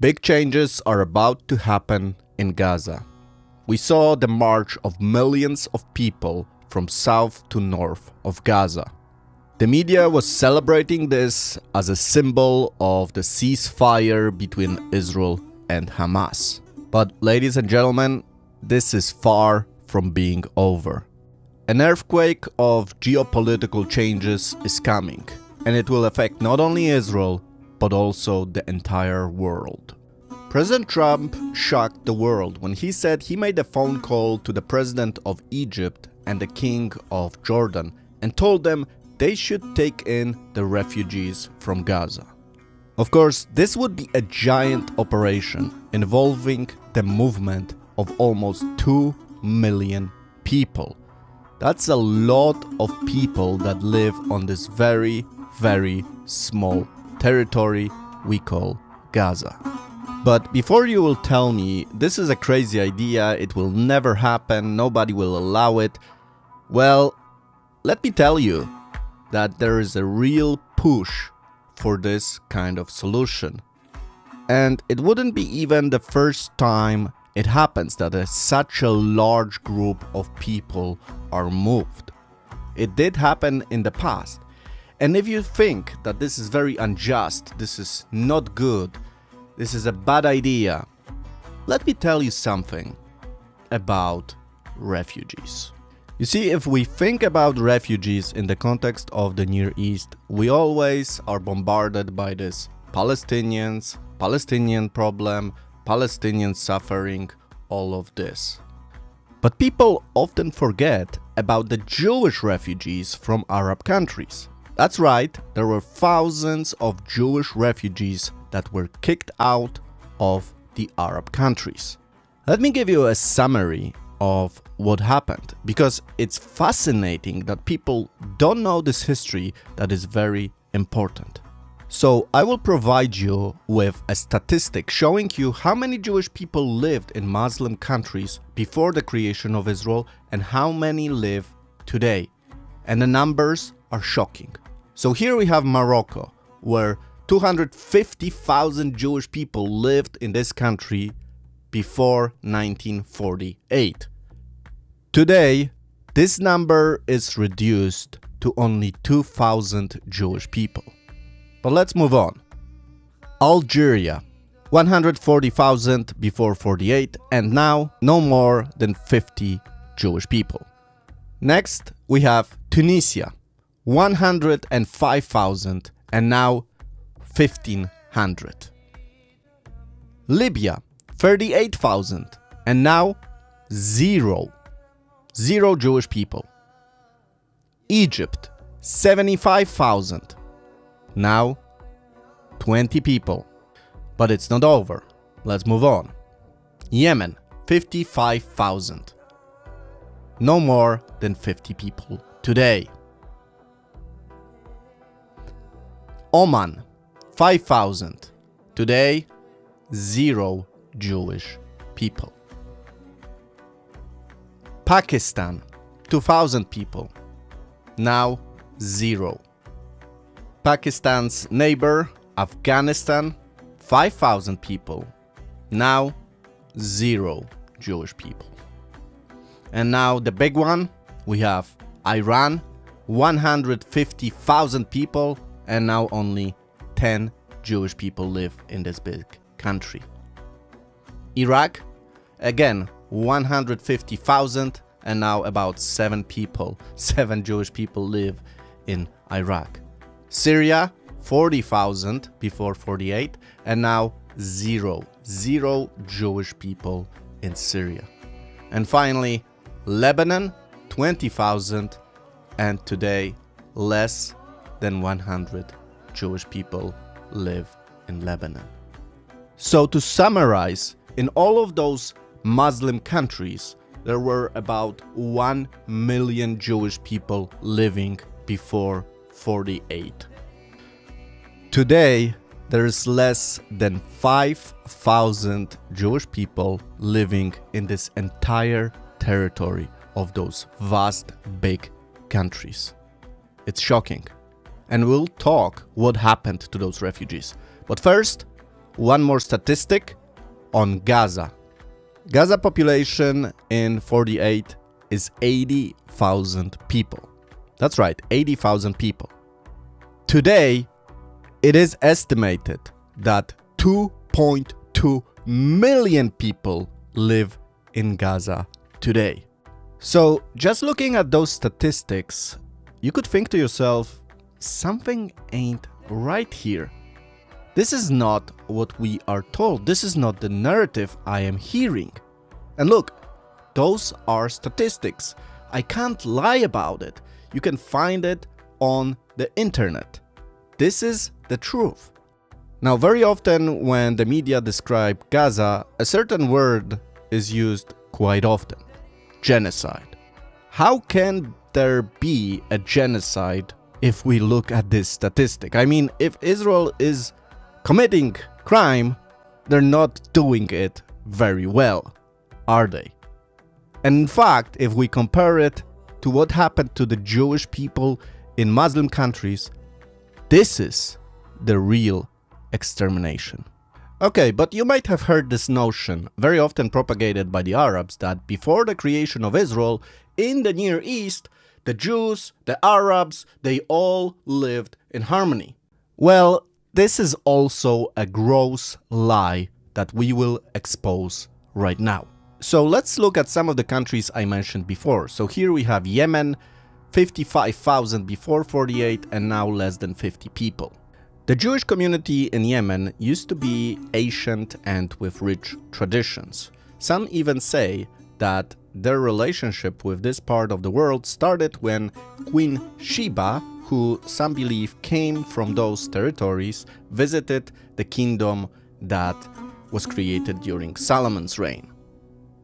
Big changes are about to happen in Gaza. We saw the march of millions of people from south to north of Gaza. The media was celebrating this as a symbol of the ceasefire between Israel and Hamas. But ladies and gentlemen, this is far from being over. An earthquake of geopolitical changes is coming, and it will affect not only Israel, but also the entire world. President Trump shocked the world when he said he made a phone call to the president of Egypt and the king of Jordan and told them they should take in the refugees from Gaza. Of course, this would be a giant operation involving the movement of almost 2 million people. That's a lot of people that live on this very, very small territory we call Gaza. But before you will tell me this is a crazy idea, it will never happen, nobody will allow it, well, let me tell you that there is a real push for this kind of solution. And it wouldn't be even the first time it happens that such a large group of people are moved. It did happen in the past. And if you think that this is very unjust, this is not good, this is a bad idea, let me tell you something about refugees. You see, if we think about refugees in the context of the Near East, we always are bombarded by this Palestinians, Palestinian problem, Palestinian suffering, all of this. But people often forget about the Jewish refugees from Arab countries. That's right, there were thousands of Jewish refugees that were kicked out of the Arab countries. Let me give you a summary of what happened, because it's fascinating that people don't know this history that is very important. So I will provide you with a statistic showing you how many Jewish people lived in Muslim countries before the creation of Israel and how many live today. And the numbers are shocking. So here we have Morocco, where 250,000 Jewish people lived in this country before 1948. Today, this number is reduced to only 2,000 Jewish people. But let's move on. Algeria, 140,000 before 48, and now no more than 50 Jewish people. Next, we have Tunisia, 105,000 and now 1,500. Libya, 38,000 and now zero Jewish people. Egypt, 75,000. Now 20 people. But it's not over. Let's move on. Yemen, 55,000. No more than 50 people today. Oman, 5,000. Today, 0 Jewish people. Pakistan, 2,000 people. Now, 0. Pakistan's neighbor, Afghanistan, 5,000 people. Now, 0 Jewish people. And now the big one, we have Iran, 150,000 people, and now only 10 Jewish people live in this big country. Iraq, again, 150,000, and now about 7 Jewish people live in Iraq. Syria, 40,000 before 48, and now 0 Jewish people in Syria. And finally, Lebanon, 20,000, and today less than 100 Jewish people live in Lebanon. So to summarize, in all of those Muslim countries, there were about 1 million Jewish people living before 48. Today, there is less than 5,000 Jewish people living in this entire territory of those vast, big countries. It's shocking. And we'll talk what happened to those refugees. But first, one more statistic on Gaza. Gaza population in 48 is 80,000 people. That's right, 80,000 people. Today, it is estimated that 2.2 million people live in Gaza today. So, just looking at those statistics, you could think to yourself, something ain't right here. This is not what we are told. This is not the narrative I am hearing. And look, those are statistics. I can't lie about it. You can find it on the internet. This is the truth. Now, very often when the media describe Gaza, a certain word is used quite often: genocide. How can there be a genocide if we look at this statistic? I mean, if Israel is committing crime, they're not doing it very well, are they? And in fact, if we compare it to what happened to the Jewish people in Muslim countries, this is the real extermination. Okay, but you might have heard this notion, very often propagated by the Arabs, that before the creation of Israel, in the Near East, the Jews, the Arabs, they all lived in harmony. Well, this is also a gross lie that we will expose right now. So let's look at some of the countries I mentioned before. So here we have Yemen, 55,000 before 48 and now less than 50 people. The Jewish community in Yemen used to be ancient and with rich traditions. Some even say that their relationship with this part of the world started when Queen Sheba, who some believe came from those territories, visited the kingdom that was created during Solomon's reign.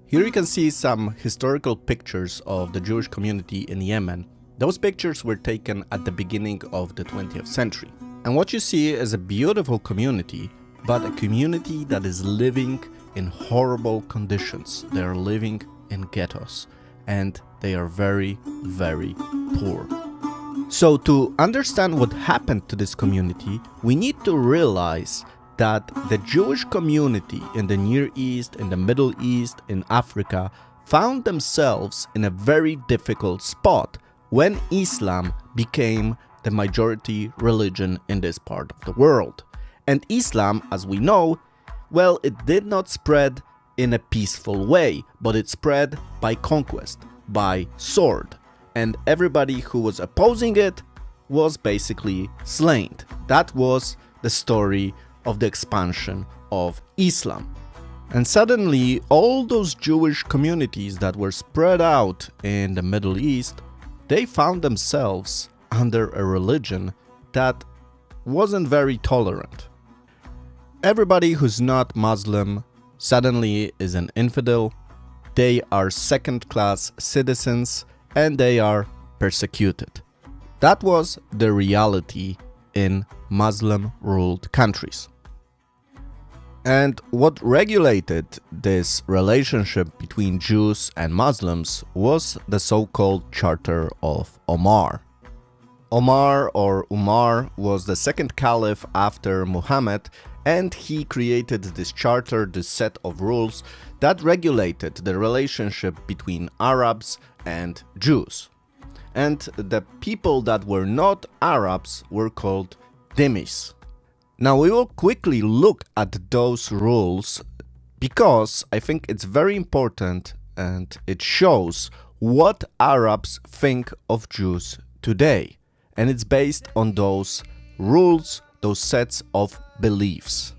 Here you can see some historical pictures of the Jewish community in Yemen. Those pictures were taken at the beginning of the 20th century. And what you see is a beautiful community, but a community that is living in horrible conditions. They are living in ghettos and they are very, very poor. So to understand what happened to this community, we need to realize that the Jewish community in the Near East, in the Middle East, in Africa, found themselves in a very difficult spot when Islam became the majority religion in this part of the world. And Islam, as we know, well, it did not spread in a peaceful way, but it spread by conquest, by sword. And everybody who was opposing it was basically slain. That was the story of the expansion of Islam. And suddenly, all those Jewish communities that were spread out in the Middle East, they found themselves under a religion that wasn't very tolerant. Everybody who's not Muslim suddenly is an infidel. They are second-class citizens and they are persecuted. That was the reality in Muslim-ruled countries. And what regulated this relationship between Jews and Muslims was the so-called Charter of Omar. Omar or Umar was the second caliph after Muhammad, and he created this charter, this set of rules that regulated the relationship between Arabs and Jews. And the people that were not Arabs were called dhimmis. Now we will quickly look at those rules because I think it's very important and it shows what Arabs think of Jews today. And it's based on those rules, those sets of beliefs.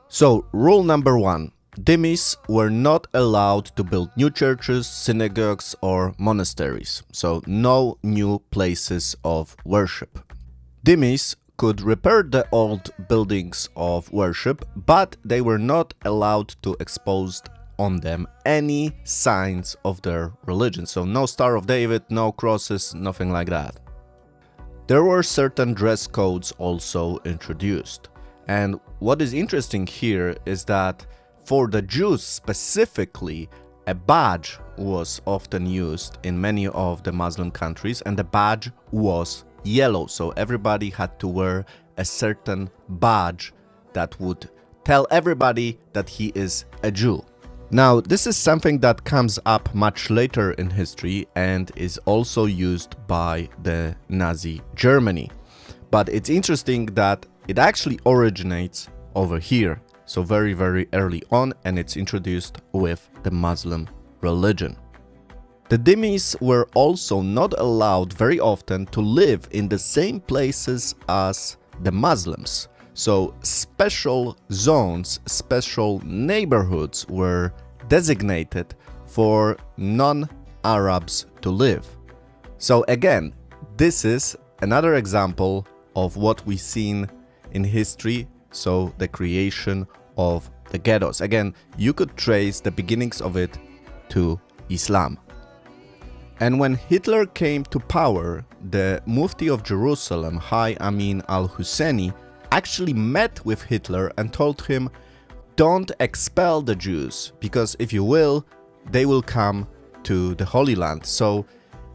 So, rule number 1. Dhimmis were not allowed to build new churches, synagogues or monasteries. So, no new places of worship. Dhimmis could repair the old buildings of worship, but they were not allowed to expose on them any signs of their religion. So, no Star of David, no crosses, nothing like that. There were certain dress codes also introduced. And what is interesting here is that for the Jews specifically, a badge was often used in many of the Muslim countries, and the badge was yellow. So everybody had to wear a certain badge that would tell everybody that he is a Jew. Now, this is something that comes up much later in history and is also used by the Nazi Germany. But it's interesting that it actually originates over here, so very, very early on, and it's introduced with the Muslim religion. The dhimmis were also not allowed very often to live in the same places as the Muslims. So special zones, special neighborhoods were designated for non-Arabs to live. So again, this is another example of what we've seen in history, so the creation of the ghettos. Again, you could trace the beginnings of it to Islam. And when Hitler came to power, the Mufti of Jerusalem, High Amin al-Husseini, actually met with Hitler and told him, don't expel the Jews, because if you will, they will come to the Holy Land. So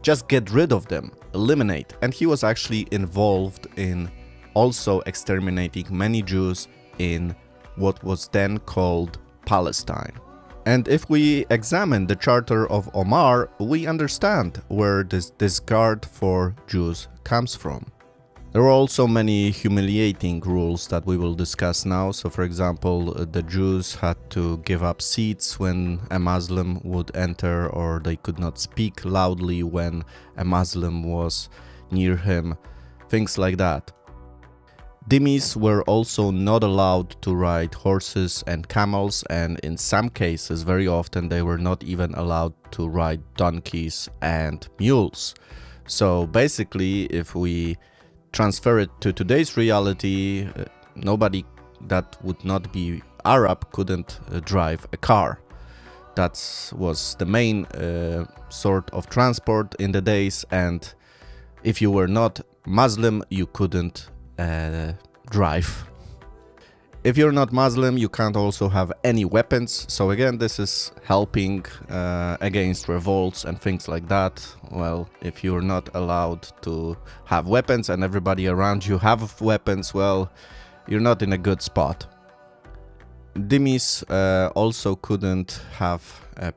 just get rid of them, eliminate. And he was actually involved in also exterminating many Jews in what was then called Palestine. And if we examine the Charter of Omar, we understand where this disregard for Jews comes from. There are also many humiliating rules that we will discuss now. So, for example, the Jews had to give up seats when a Muslim would enter, or they could not speak loudly when a Muslim was near him, things like that. Dhimmis were also not allowed to ride horses and camels, and in some cases, very often, they were not even allowed to ride donkeys and mules. So basically, if we transfer it to today's reality, nobody that would not be Arab couldn't drive a car. That was the main sort of transport in the days, and if you were not Muslim, you couldn't drive. If you're not Muslim, you can't also have any weapons. So again, this is helping against revolts and things like that. Well, if you're not allowed to have weapons and everybody around you have weapons, well, you're not in a good spot. Dhimmis also couldn't have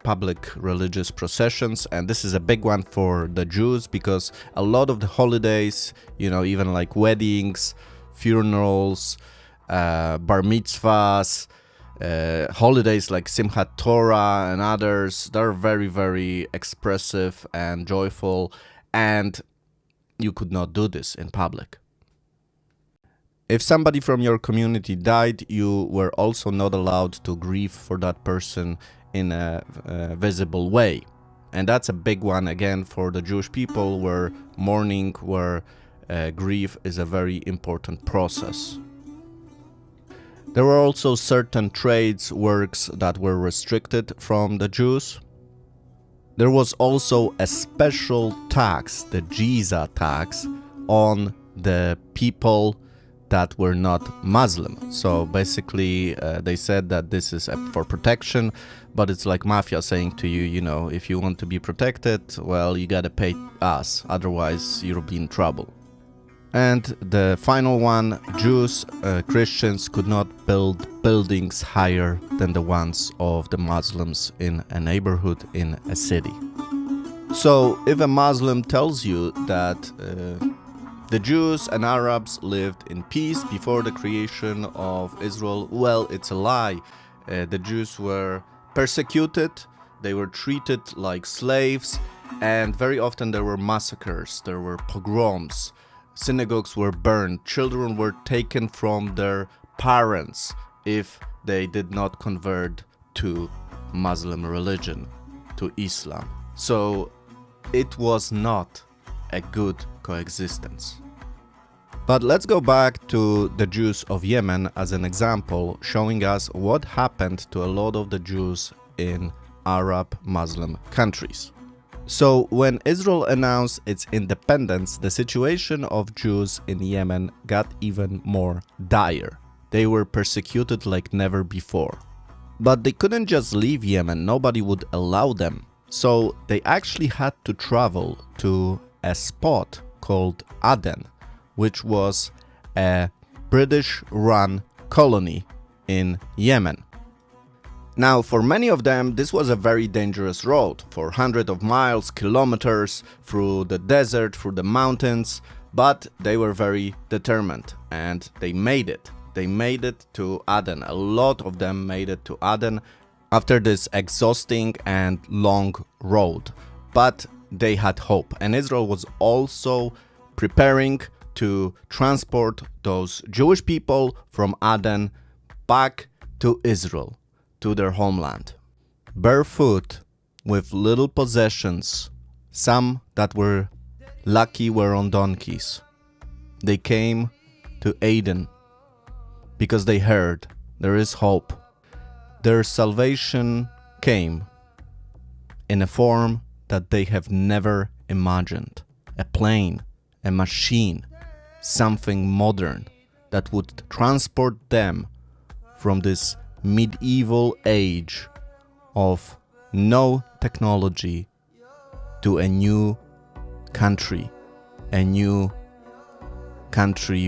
public religious processions, and this is a big one for the Jews because a lot of the holidays, even like weddings, funerals, bar mitzvahs, holidays like Simchat Torah and others, they're very, very expressive and joyful, and you could not do this in public. If somebody from your community died, you were also not allowed to grieve for that person in a visible way. And that's a big one again for the Jewish people, where mourning, where grief is a very important process. There were also certain trades, works that were restricted from the Jews. There was also a special tax, the Jiza tax, on the people that were not Muslim. So basically, they said that this is for protection, but it's like mafia saying to you, if you want to be protected, well, you gotta pay us, otherwise you'll be in trouble. And the final one, Jews, Christians could not build buildings higher than the ones of the Muslims in a neighborhood, in a city. So if a Muslim tells you that the Jews and Arabs lived in peace before the creation of Israel, well, it's a lie. The Jews were persecuted, they were treated like slaves, and very often there were massacres, there were pogroms. Synagogues were burned, children were taken from their parents if they did not convert to Muslim religion, to Islam. So it was not a good coexistence. But let's go back to the Jews of Yemen as an example, showing us what happened to a lot of the Jews in Arab Muslim countries. So when Israel announced its independence, the situation of Jews in Yemen got even more dire. They were persecuted like never before. But they couldn't just leave Yemen, nobody would allow them. So they actually had to travel to a spot called Aden, which was a British-run colony in Yemen. Now, for many of them, this was a very dangerous road, for hundreds of miles, kilometers, through the desert, through the mountains, but they were very determined, and they made it. They made it to Aden. A lot of them made it to Aden after this exhausting and long road, but they had hope, and Israel was also preparing to transport those Jewish people from Aden back to Israel, to their homeland. Barefoot, with little possessions, some that were lucky were on donkeys. They came to Aden because they heard there is hope. Their salvation came in a form that they have never imagined. A plane, a machine, something modern that would transport them from this medieval age of no technology to a new country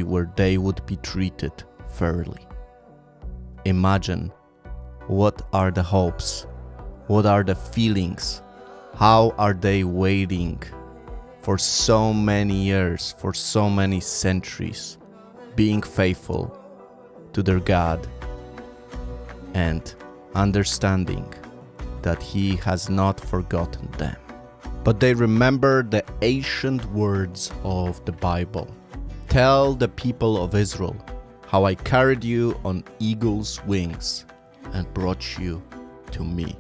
where they would be treated fairly. Imagine, what are the hopes? What are the feelings? How are they waiting for so many years, for so many centuries, being faithful to their God and understanding that He has not forgotten them. But they remember the ancient words of the Bible. Tell the people of Israel how I carried you on eagle's wings and brought you to me.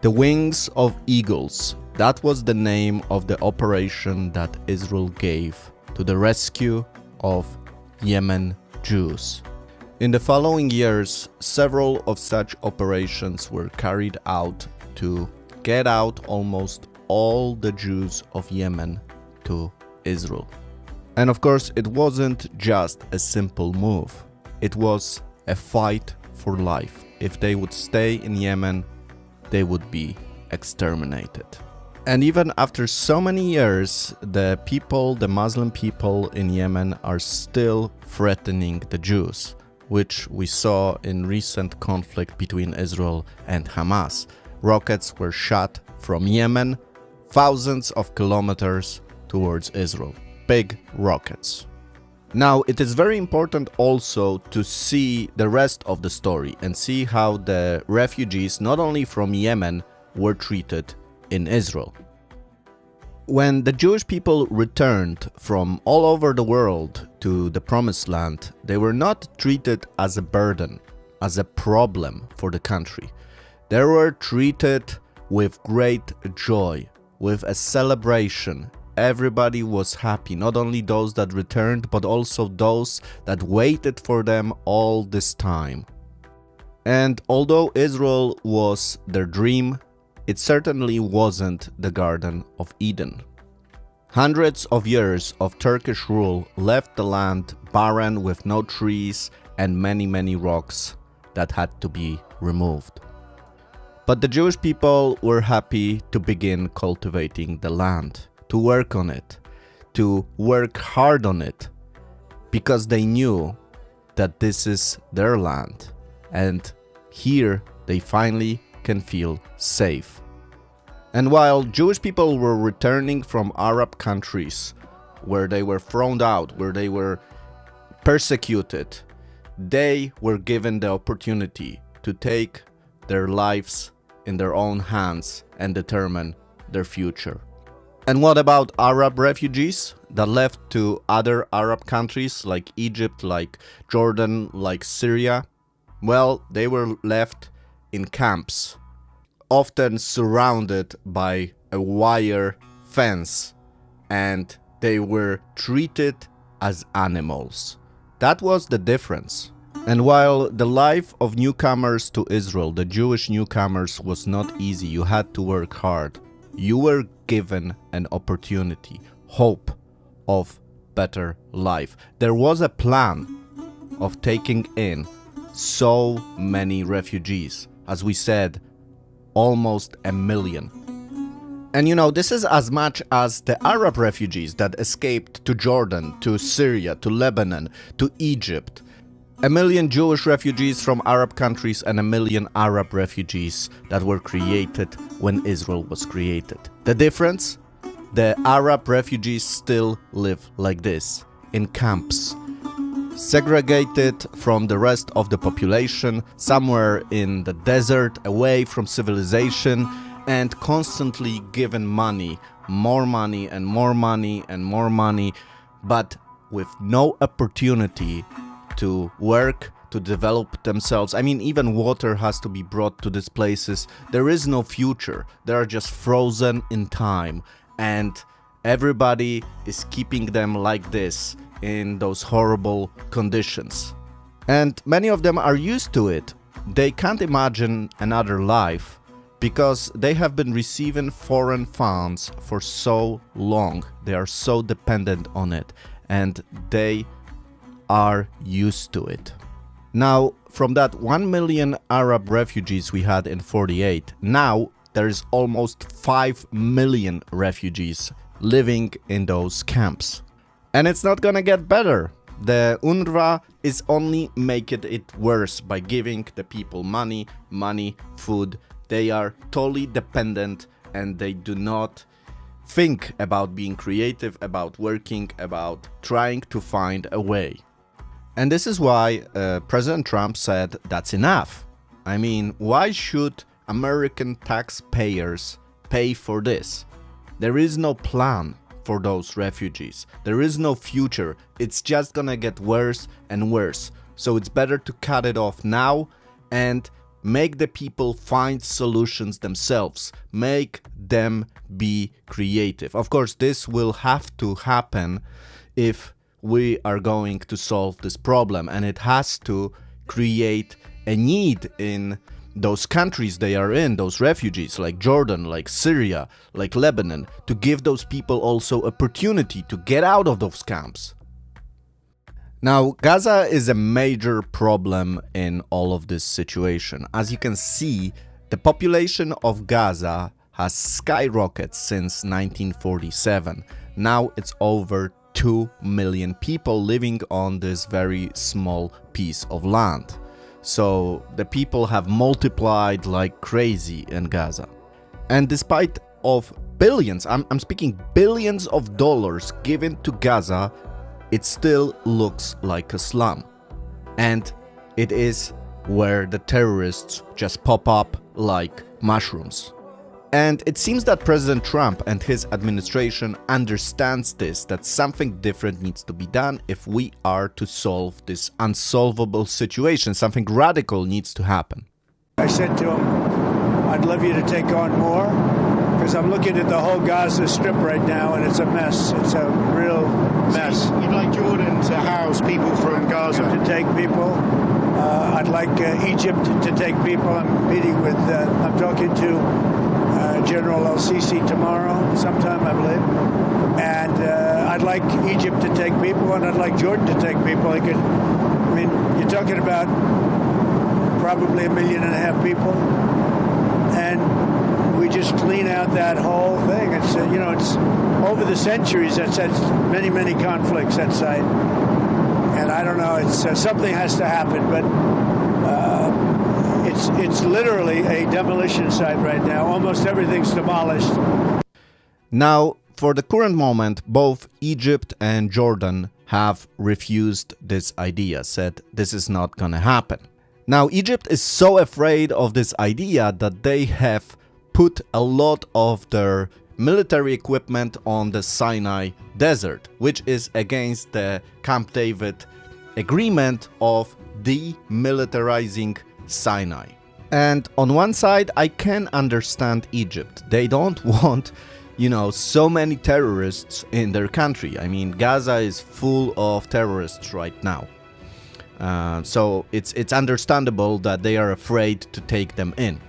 The wings of eagles, that was the name of the operation that Israel gave to the rescue of Yemen Jews. In the following years, several of such operations were carried out to get out almost all the Jews of Yemen to Israel. And of course, it wasn't just a simple move. It was a fight for life. If they would stay in Yemen, they would be exterminated. And even after so many years, the Muslim people in Yemen are still threatening the Jews, which we saw in recent conflict between Israel and Hamas. Rockets were shot from Yemen thousands of kilometers towards Israel. Big rockets. Now, it is very important also to see the rest of the story and see how the refugees, not only from Yemen, were treated in Israel. When the Jewish people returned from all over the world to the Promised Land, they were not treated as a burden, as a problem for the country. They were treated with great joy, with a celebration. Everybody was happy, not only those that returned, but also those that waited for them all this time. And although Israel was their dream, it certainly wasn't the Garden of Eden. Hundreds of years of Turkish rule left the land barren with no trees and many rocks that had to be removed. But the Jewish people were happy to begin cultivating the land, to work on it, to work hard on it, because they knew that this is their land, and here they finally can feel safe. And while Jewish people were returning from Arab countries where they were thrown out, where they were persecuted, they were given the opportunity to take their lives in their own hands and determine their future. And what about Arab refugees that left to other Arab countries like Egypt, like Jordan, like Syria? Well, they were left in camps, often surrounded by a wire fence, and they were treated as animals. That was the difference. And while the life of newcomers to Israel, the Jewish newcomers, was not easy, you had to work hard, you were given an opportunity, hope of better life. There was a plan of taking in so many refugees. As we said, almost 1 million. And you know, this is as much as the Arab refugees that escaped to Jordan, to Syria, to Lebanon, to Egypt. 1 million Jewish refugees from Arab countries and 1 million Arab refugees that were created when Israel was created. The difference? The Arab refugees still live like this, in camps, segregated from the rest of the population, somewhere in the desert, away from civilization, and constantly given money, more money and more money and more money, but with no opportunity to work, to develop themselves. I mean, even water has to be brought to these places. There is no future. They are just frozen in time, and everybody is keeping them like this in those horrible conditions. And many of them are used to it. They can't imagine another life because they have been receiving foreign funds for so long. They are so dependent on it, and they are used to it. Now, from that 1 million Arab refugees we had in 48, now there is almost 5 million refugees living in those camps. And it's not gonna get better. The UNRWA is only making it worse by giving the people money, food. They are totally dependent, and they do not think about being creative, about working, about trying to find a way. And this is why President Trump said that's enough. I mean, why should American taxpayers pay for this? There is no plan for those refugees. There is no future. It's just gonna get worse and worse. So it's better to cut it off now and make the people find solutions themselves. Make them be creative. Of course, this will have to happen if we are going to solve this problem, and it has to create a need in those countries they are in, those refugees like Jordan, like Syria, like Lebanon, to give those people also opportunity to get out of those camps. Now, Gaza is a major problem in all of this situation. As you can see, the population of Gaza has skyrocketed since 1947. Now it's over 2 million people living on this very small piece of land. So the people have multiplied like crazy in Gaza. And despite of billions, I'm speaking billions of dollars given to Gaza, it still looks like a slum. And it is where the terrorists just pop up like mushrooms. And it seems that President Trump and his administration understands this, that something different needs to be done if we are to solve this unsolvable situation. Something radical needs to happen. I said to him, I'd love you to take on more, because I'm looking at the whole Gaza Strip right now, and it's a mess. It's a real mess. So you'd like Jordan to house people from Gaza? To take people. I'd like Egypt to take people. I'm talking to General al-Sisi tomorrow, sometime, I believe. And I'd like Egypt to take people, and I'd like Jordan to take people. You're talking about probably 1.5 million people, and we just clean out that whole thing. It's it's over the centuries that's many, many conflicts that site. And I don't know, it's something has to happen, but it's literally a demolition site right now. Almost everything's demolished. Now, for the current moment, both Egypt and Jordan have refused this idea, said this is not gonna happen. Now, Egypt is so afraid of this idea that they have put a lot of their military equipment on the Sinai desert, which is against the Camp David agreement of demilitarizing Sinai. And on one side, I can understand Egypt. They don't want, so many terrorists in their country. I mean, Gaza is full of terrorists right now. So it's understandable that they are afraid to take them in.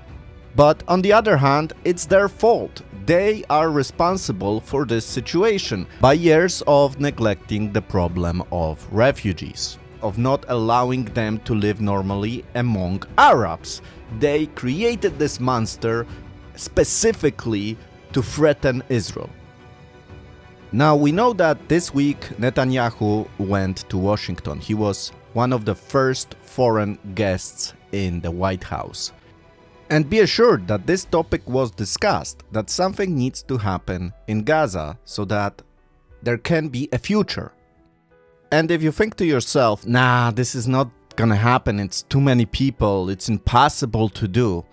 But on the other hand, it's their fault. They are responsible for this situation by years of neglecting the problem of refugees, of not allowing them to live normally among Arabs. They created this monster specifically to threaten Israel. Now, we know that this week Netanyahu went to Washington. He was one of the first foreign guests in the White House. And be assured that this topic was discussed, that something needs to happen in Gaza so that there can be a future. And if you think to yourself, nah, this is not gonna happen, it's too many people, it's impossible to do.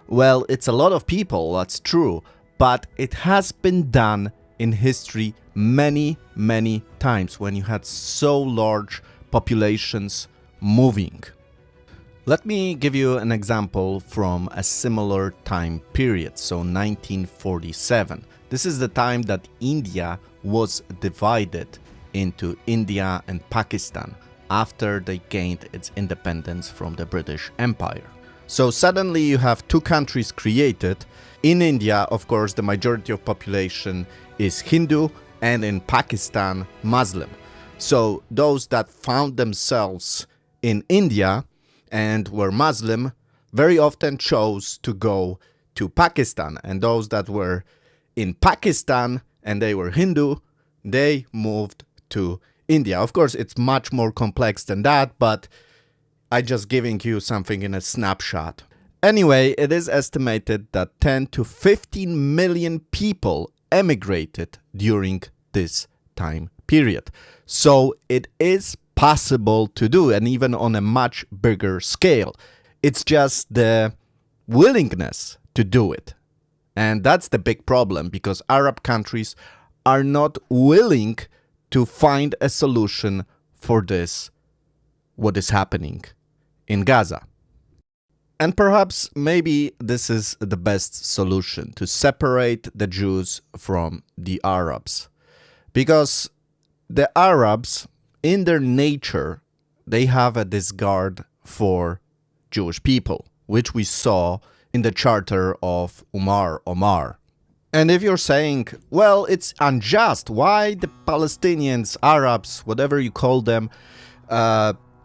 Well, it's a lot of people, that's true, but it has been done in history many, many times when you had so large populations moving. Let me give you an example from a similar time period, so 1947. This is the time that India was divided into India and Pakistan after they gained its independence from the British Empire. So suddenly you have two countries created. In India, of course, the majority of population is Hindu, and in Pakistan, Muslim. So those that found themselves in India and were Muslim very often chose to go to Pakistan, and those that were in Pakistan and they were Hindu, they moved to India. Of course, it's much more complex than that, but I'm just giving you something in a snapshot. Anyway, it is estimated that 10 to 15 million people emigrated during this time period. So it is possible to do, and even on a much bigger scale. It's just the willingness to do it. And that's the big problem, because Arab countries are not willing to find a solution for this, what is happening in Gaza. And perhaps maybe this is the best solution, to separate the Jews from the Arabs. Because the Arabs, in their nature, they have a disregard for Jewish people, which we saw in the charter of Omar. And if you're saying, well, it's unjust, why the Palestinians, Arabs, whatever you call them,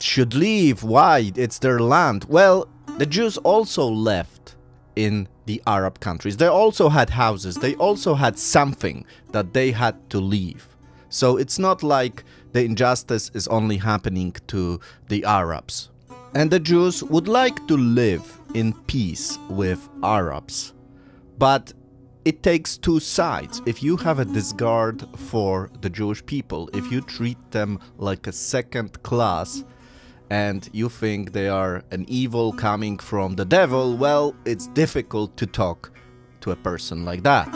should leave, why, it's their land. Well, the Jews also left in the Arab countries. They also had houses, they also had something that they had to leave. So it's not like the injustice is only happening to the Arabs. And the Jews would like to live in peace with Arabs. But it takes two sides. If you have a disregard for the Jewish people, if you treat them like a second class, and you think they are an evil coming from the devil, well, it's difficult to talk to a person like that.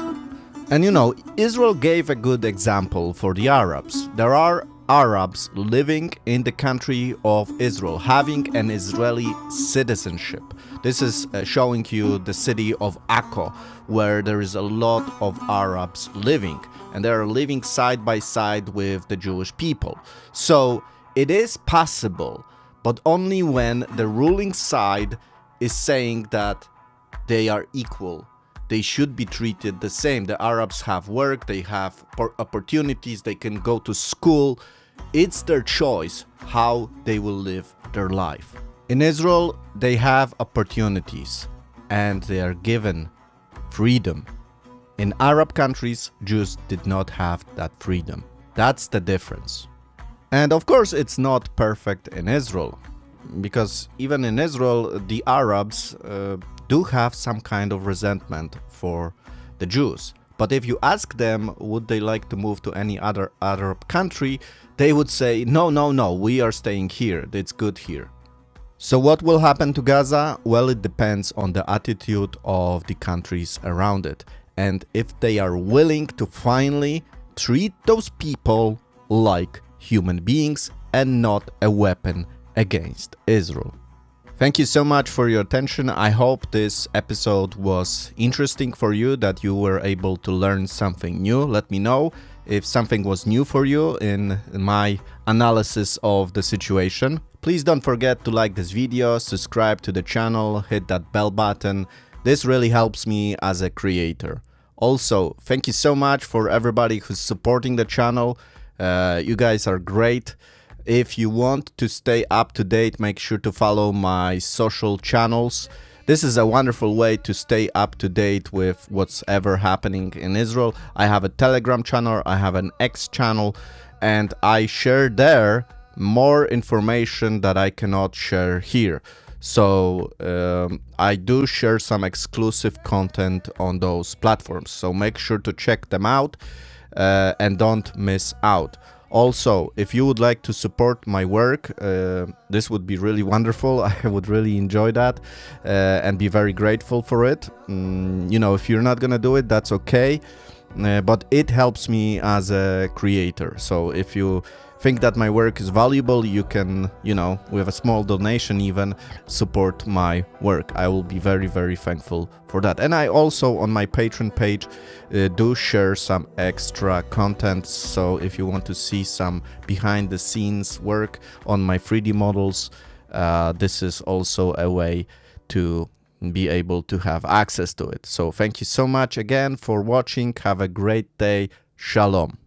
And you know, Israel gave a good example for the Arabs. There are Arabs living in the country of Israel, having an Israeli citizenship. This is showing you the city of Akko, where there is a lot of Arabs living, and they are living side by side with the Jewish people. So it is possible, but only when the ruling side is saying that they are equal. They should be treated the same. The Arabs have work, they have opportunities, they can go to school. It's their choice how they will live their life. In Israel, they have opportunities and they are given freedom. In Arab countries, Jews did not have that freedom. That's the difference. And of course, it's not perfect in Israel, because even in Israel, the Arabs do have some kind of resentment for the Jews. But if you ask them, would they like to move to any other Arab country, they would say, no, we are staying here, it's good here. So what will happen to Gaza? Well, it depends on the attitude of the countries around it. And if they are willing to finally treat those people like human beings and not a weapon against Israel. Thank you so much for your attention. I hope this episode was interesting for you, that you were able to learn something new. Let me know if something was new for you in my analysis of the situation. Please don't forget to like this video, subscribe to the channel, hit that bell button. This really helps me as a creator. Also, thank you so much for everybody who's supporting the channel. You guys are great. If you want to stay up to date, make sure to follow my social channels. This is a wonderful way to stay up to date with what's ever happening in Israel. I have a Telegram channel, I have an X channel, and I share there more information that I cannot share here. So I do share some exclusive content on those platforms. So make sure to check them out and don't miss out. Also, if you would like to support my work, this would be really wonderful. I would really enjoy that and be very grateful for it. You know, if you're not gonna do it, that's okay. But it helps me as a creator. So if you think that my work is valuable, you can, you know, with a small donation even, support my work. I will be very, very thankful for that. And I also, on my Patreon page, do share some extra content. So if you want to see some behind the scenes work on my 3D models, this is also a way to be able to have access to it. So thank you so much again for watching. Have a great day. Shalom.